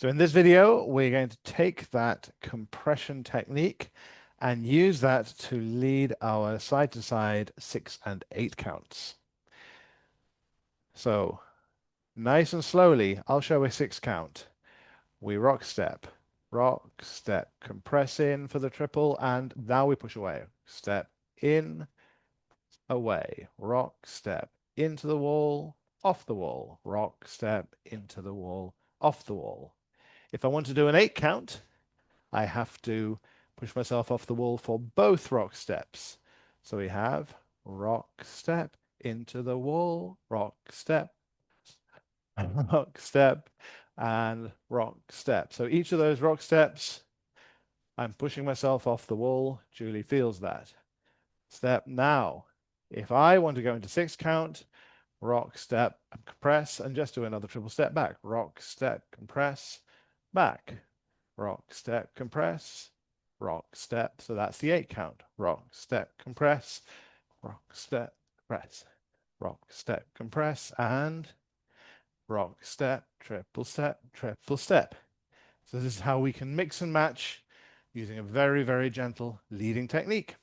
So in this video, we're going to take that compression technique and use that to lead our side-to-side 6 and 8 counts. So nice and slowly, I'll show a 6 count. We rock, step, compress in for the triple, and now we push away. Step in, away, rock, step, into the wall, off the wall, rock, step, into the wall, off the wall. If I want to do an 8 count, I have to push myself off the wall for both rock steps. So we have rock, step, into the wall, rock, step, rock, step, and rock, step. So each of those rock steps, I'm pushing myself off the wall. Joo-Lee feels that. Step now. If I want to go into 6 count, rock, step, and compress, and just do another triple step back. Rock, step, compress, back. Rock, step, compress, rock, step. So that's the 8 count. Rock, step, compress, rock, step, compress, rock, step, compress, and rock, step, triple step, triple step. So this is how we can mix and match using a very, very gentle leading technique.